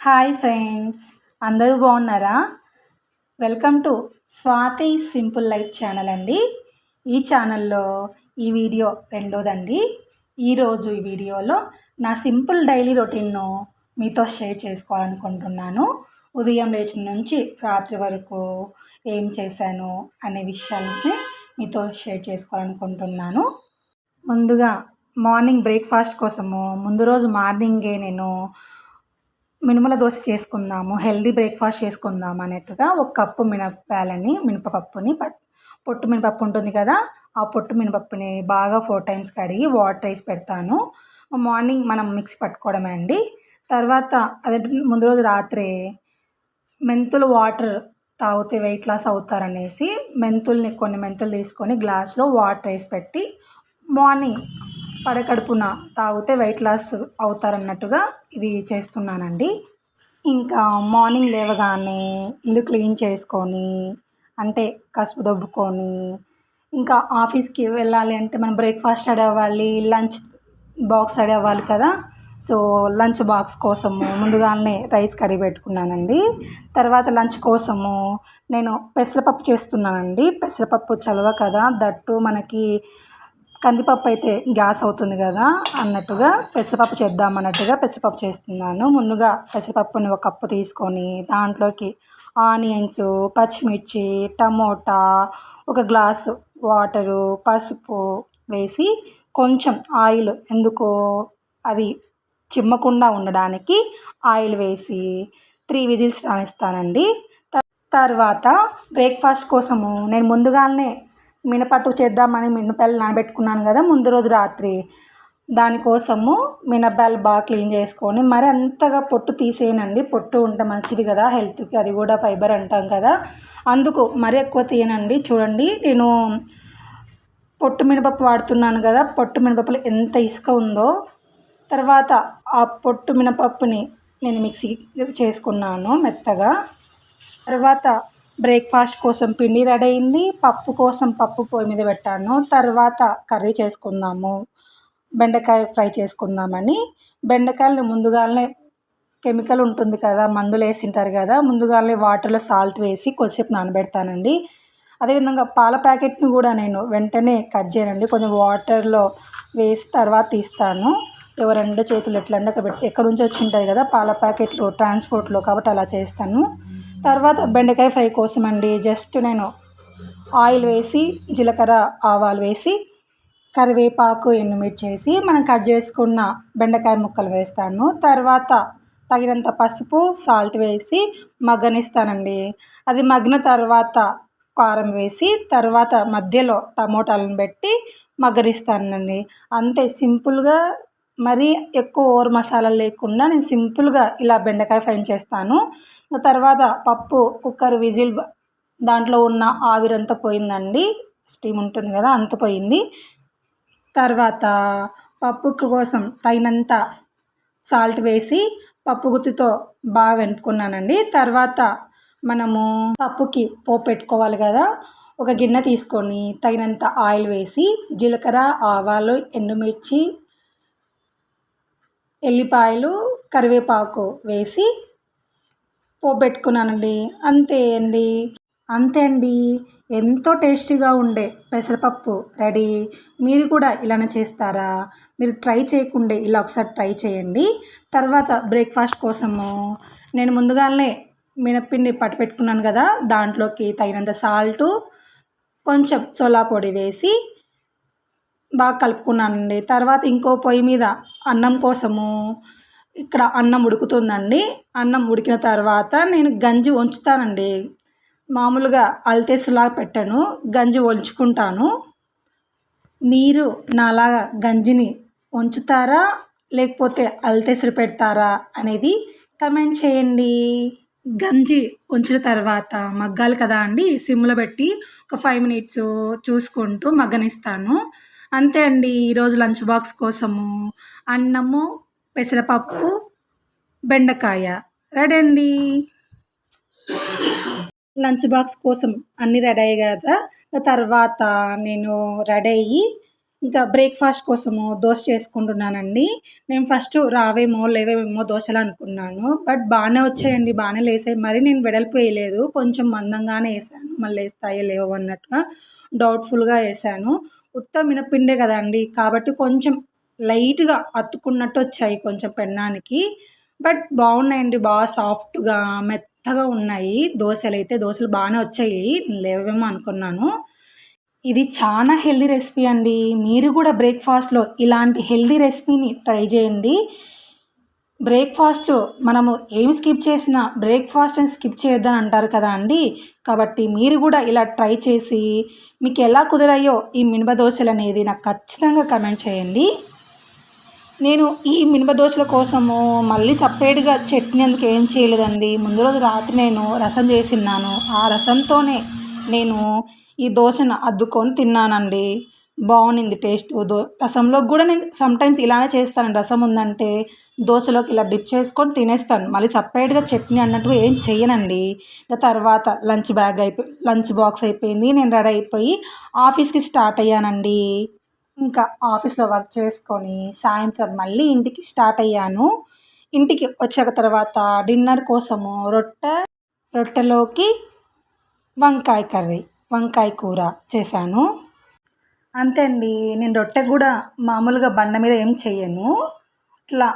Hi friends, అందరూ బాగున్నారా? Welcome to Swathi simple life channel అండి. ఈ ఛానల్లో ఈ వీడియో రెండోదండి. ఈరోజు ఈ వీడియోలో నా సింపుల్ డైలీ రొటీన్ను మీతో షేర్ చేసుకోవాలనుకుంటున్నాను. ఉదయం లేచిన నుంచి రాత్రి వరకు ఏం చేశాను అనే విషయాలని మీతో షేర్ చేసుకోవాలనుకుంటున్నాను. ముందుగా మార్నింగ్ బ్రేక్ఫాస్ట్ కోసము ముందు రోజు మార్నింగే నేను మినుముల దోశ చేసుకుందాము, హెల్దీ బ్రేక్ఫాస్ట్ చేసుకుందాం అన్నట్టుగా ఒక కప్పు మినపపప్పుని పొట్టు మినపప్పు ఉంటుంది కదా, ఆ పొట్టు మినపప్పుని బాగా 4 times కడిగి వాటర్ వేసి పెడతాను. మార్నింగ్ మనం మిక్సీ పట్టుకోవడమే అండి. తర్వాత అదే ముందు రోజు రాత్రే మెంతులు వాటర్ తాగితే వెయిట్ లాస్ అవుతారనేసి కొన్ని మెంతులు తీసుకొని గ్లాస్లో వాటర్ వేసి పెట్టి మార్నింగ్ పడకడుపున తాగితే వెయిట్ లాస్ అవుతారన్నట్టుగా ఇది చేస్తున్నానండి. ఇంకా మార్నింగ్ లేవగానే ఇల్లు క్లీన్ చేసుకొని, అంటే కసుపు దొబ్బుకొని, ఇంకా ఆఫీస్కి వెళ్ళాలి అంటే మనం బ్రేక్ఫాస్ట్ రెడీ అవ్వాలి, లంచ్ బాక్స్ రెడీ అవ్వాలి కదా. సో లంచ్ బాక్స్ కోసము ముందుగానే రైస్ కడిగి పెట్టుకున్నానండి. తర్వాత లంచ్ కోసము నేను పెసరపప్పు చేస్తున్నానండి. పెసరపప్పు చలవ కదా, దట్టు మనకి కందిపప్పు అయితే గ్యాస్ అవుతుంది కదా అన్నట్టుగా పెసరపప్పు చేద్దామన్నట్టుగా పెసరపప్పు చేస్తున్నాను. ముందుగా పెసరపప్పుని ఒక కప్పు తీసుకొని దాంట్లోకి ఆనియన్స్, పచ్చిమిర్చి, టమోటా, ఒక గ్లాసు వాటరు, పసుపు వేసి కొంచెం ఆయిల్, ఎందుకో అది చిమ్మకుండా ఉండడానికి ఆయిల్ వేసి 3 విజిల్స్ రానిస్తానండి. తర్వాత బ్రేక్ఫాస్ట్ కోసము నేను ముందుగానే మినపట్టు చేద్దామని మినపలు నానబెట్టుకున్నాను కదా ముందు రోజు రాత్రి. దానికోసము మినపలు బాగా క్లీన్ చేసుకొని, మరి అంతగా పొట్టు తీసేయనండి, పొట్టు ఉంటే మంచిది కదా హెల్త్కి, అది కూడా ఫైబర్ అంటాం కదా, అందుకు మరీ ఎక్కువ తీయనండి. చూడండి, నేను పొట్టు మినపప్పు వాడుతున్నాను కదా, పొట్టు మినపప్పులో ఎంత ఇసుక ఉందో. తర్వాత ఆ పొట్టు మినపప్పుని నేను మిక్సీ చేసుకున్నాను మెత్తగా. తర్వాత బ్రేక్ఫాస్ట్ కోసం పిండి రెడీ అయింది. పప్పు కోసం పప్పు పొయ్యి మీద పెట్టాను. తర్వాత కర్రీ చేసుకుందాము, బెండకాయ ఫ్రై చేసుకుందామని బెండకాయలు ముందుగానే కెమికల్ ఉంటుంది కదా, మందులు వేసింటారు కదా, ముందుగానే వాటర్లో సాల్ట్ వేసి కొద్దిసేపు నానబెడతానండి. అదేవిధంగా పాల ప్యాకెట్ని కూడా నేను వెంటనే కట్ చేయనండి, కొంచెం వాటర్లో వేసి తర్వాత తీస్తాను. ఎవరంటే చేతులు ఎట్లంటే ఎక్కడి నుంచి వచ్చి ఉంటుంది కదా పాల ప్యాకెట్లు ట్రాన్స్పోర్ట్లో, కాబట్టి అలా చేస్తాను. తర్వాత బెండకాయ ఫ్రై కోసం అండి, జస్ట్ నేను ఆయిల్ వేసి జీలకర్ర ఆవాలు వేసి కరివేపాకు ఎండుమిర్చి వేసి మనం కట్ చేసుకున్న బెండకాయ ముక్కలు వేస్తాను. తర్వాత తగినంత పసుపు, సాల్ట్ వేసి మగ్గనిస్తానండి. అది మగ్గిన తర్వాత కారం వేసి తర్వాత మధ్యలో టమోటాలను పెట్టి మగ్గనిస్తానండి. అంతే సింపుల్గా, మరీ ఎక్కువ ఓవర్ మసాలాలు లేకుండా నేను సింపుల్గా ఇలా బెండకాయ ఫ్రై చేస్తాను. తర్వాత పప్పు కుక్కర్ విజిల్, దాంట్లో ఉన్న ఆవిరంతా పోయిందండి, స్టీమ్ ఉంటుంది కదా అంత పోయింది. తర్వాత పప్పు కోసం తగినంత సాల్ట్ వేసి పప్పు గుత్తితో బాగా వెనుపుకున్నానండి. తర్వాత మనము పప్పుకి పోపు పెట్టుకోవాలి కదా, ఒక గిన్నె తీసుకొని తగినంత ఆయిల్ వేసి జీలకర్ర, ఆవాలు, ఎండుమిర్చి, ఎల్లిపాయలు, కరివేపాకు వేసి పోపు పెట్టుకున్నానండి. అంతే అండి, ఎంతో టేస్టీగా ఉండే పెసరపప్పు రెడీ. మీరు కూడా ఇలానే చేస్తారా? మీరు ట్రై చేయకుండే ఇలా ఒకసారి ట్రై చేయండి. తర్వాత బ్రేక్ఫాస్ట్ కోసము నేను ముందుగానే మినప్పిండి పట్టు పెట్టుకున్నాను కదా, దాంట్లోకి తగినంత సాల్టు, కొంచెం సోలా పొడి వేసి బాగా కలుపుకున్నానండి. తర్వాత ఇంకో పొయ్యి మీద అన్నం కోసము, ఇక్కడ అన్నం ఉడుకుతుందండి. అన్నం ఉడికిన తర్వాత నేను గంజి వంచుతానండి. మామూలుగా అల్తేసులాగా పెట్టను, గంజి వంచుకుంటాను. మీరు నాలాగా గంజిని వంచుతారా లేకపోతే అల్తేసులు పెడతారా అనేది కమెంట్ చేయండి. గంజి వంచిన తర్వాత మగ్గాలి కదా అండి, సిమ్లో పెట్టి ఒక 5 minutes చూసుకుంటూ మగ్గనిస్తాను. అంతే అండి, ఈరోజు లంచ్ బాక్స్ కోసము అన్నము, పెసరపప్పు, బెండకాయ రెడీ అండి. లంచ్ బాక్స్ కోసం అన్నీ రెడీ అయ్యాయి కదా, తర్వాత నేను రెడీ అయ్యి ఇంకా బ్రేక్ఫాస్ట్ కోసము దోశ చేసుకుంటున్నానండి. నేను ఫస్ట్ రావేమో లేవేమో దోశలు అనుకున్నాను. బట్ బాగానే వచ్చాయండి, బాగానే లేసాయి. మరి నేను వెడల్పు వేయలేదు, కొంచెం మందంగానే వేసాను. మళ్ళీ వేస్తాయో లేవో అన్నట్టుగా డౌట్ఫుల్గా వేసాను. ఉత్త మినప్పిండే కదండి, కాబట్టి కొంచెం లైట్గా అతుక్కున్నట్టు వచ్చాయి కొంచెం పెన్నానికి. బట్ బాగున్నాయండి, బాగా సాఫ్ట్గా మెత్తగా ఉన్నాయి దోశలు బాగానే వచ్చాయి. లేవేమో అనుకున్నాను. ఇది చాలా హెల్దీ రెసిపీ అండి. మీరు కూడా బ్రేక్ఫాస్ట్లో ఇలాంటి హెల్దీ రెసిపీని ట్రై చేయండి. బ్రేక్ఫాస్ట్లో మనము ఏం స్కిప్ చేసినా బ్రేక్ఫాస్ట్ అని స్కిప్ చేయొద్దని అంటారు కదా అండి. కాబట్టి మీరు కూడా ఇలా ట్రై చేసి మీకు ఎలా కుదిరాయో ఈ మినప దోశలు అనేది నాకు ఖచ్చితంగా కమెంట్ చేయండి. నేను ఈ మినప దోశల కోసము మళ్ళీ సపరేట్గా చట్నీ అందుకు ఏం చేయలేదండి. ముందు రోజు రాత్రి నేను రసం చేసిన్నాను. ఆ రసంతోనే నేను ఈ దోశను అద్దుకొని తిన్నానండి. బాగుంది టేస్ట్. రసంలోకి కూడా నేను సమ్టైమ్స్ ఇలానే చేస్తానండి. రసం ఉందంటే దోశలోకి ఇలా డిప్ చేసుకొని తినేస్తాను. మళ్ళీ సపరేట్గా చట్నీ అన్నట్టుగా ఏం చెయ్యనండి. ఇంకా తర్వాత లంచ్ బాక్స్ అయిపోయింది. నేను రెడీ అయిపోయి ఆఫీస్కి స్టార్ట్ అయ్యానండి. ఇంకా ఆఫీస్లో వర్క్ చేసుకొని సాయంత్రం మళ్ళీ ఇంటికి స్టార్ట్ అయ్యాను. ఇంటికి వచ్చాక తర్వాత డిన్నర్ కోసము రొట్టెలోకి వంకాయ కూర చేశాను. అంతే అండి. నేను రొట్టె కూడా మామూలుగా బండ మీద ఏం చెయ్యను. ఇట్లా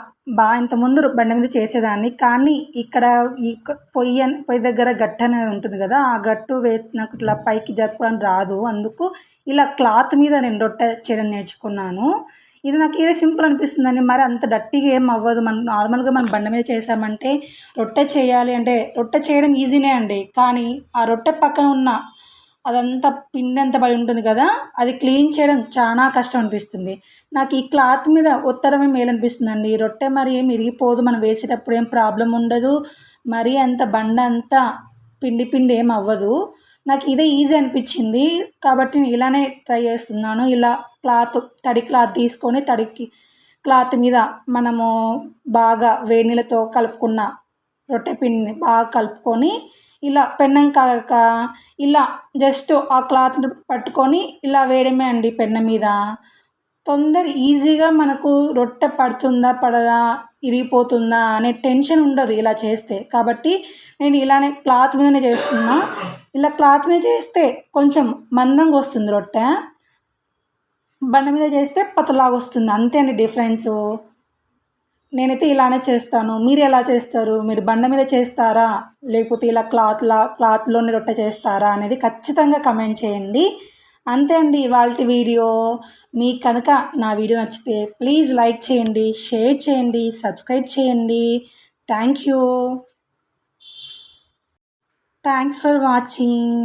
ఇంతకుముందు బండ మీద చేసేదాన్ని. కానీ ఇక్కడ ఈ పొయ్యి దగ్గర గట్టు అనేది ఉంటుంది కదా, ఆ గట్టు నాకు ఇట్లా పైకి జరుపుకోవడం రాదు. అందుకు ఇలా క్లాత్ మీద నేను రొట్టె చేయడం నేర్చుకున్నాను. ఇది నాకు ఏదో సింపుల్ అనిపిస్తుందండి. మరి అంత డట్టిగా ఏం అవ్వదు. మనం నార్మల్గా మనం బండ మీద చేసామంటే రొట్టె చేయాలి అంటే రొట్టె చేయడం ఈజీనే అండి. కానీ ఆ రొట్టె పక్కన ఉన్న అదంతా పిండి అంతా పడి ఉంటుంది కదా, అది క్లీన్ చేయడం చాలా కష్టం అనిపిస్తుంది. నాకు ఈ క్లాత్ మీద ఒత్తడమే మేలు అనిపిస్తుందండి. రొట్టె మరి ఏం ఇరిగిపోదు, మనం వేసేటప్పుడు ఏం ప్రాబ్లం ఉండదు. మరీ అంత బండ అంతా పిండి ఏం అవ్వదు. నాకు ఇదే ఈజీ అనిపించింది కాబట్టి నేను ఇలానే ట్రై చేస్తున్నాను. ఇలా తడి క్లాత్ తీసుకొని క్లాత్ మీద మనము బాగా వేడి నీళ్ళతో కలుపుకున్న రొట్టె పిండిని బాగా కలుపుకొని ఇలా పెన్నం కాక ఇలా జస్ట్ ఆ క్లాత్ని పట్టుకొని ఇలా వేయడమే అండి పెన్నం మీద. ఈజీగా మనకు రొట్టె పడుతుందా పడదా, ఇరిగిపోతుందా అనే టెన్షన్ ఉండదు ఇలా చేస్తే. కాబట్టి నేను ఇలానే క్లాత్ మీదనే చేస్తున్నా. ఇలా క్లాత్ మీద చేస్తే కొంచెం మందంగా వస్తుంది రొట్టె, బండ మీద చేస్తే పతలాగా వస్తుంది. అంతే అండి డిఫరెన్సు. నేనైతే ఇలానే చేస్తాను. మీరు ఎలా చేస్తారు? మీరు బండ మీద చేస్తారా, లేకపోతే ఇలా క్లాత్లోని రొట్టె చేస్తారా అనేది ఖచ్చితంగా కమెంట్ చేయండి. అంతే అండి ఇవాల్టి వీడియో. మీకు కనుక నా వీడియో నచ్చితే ప్లీజ్ లైక్ చేయండి, షేర్ చేయండి, సబ్స్క్రైబ్ చేయండి. Thanks for watching.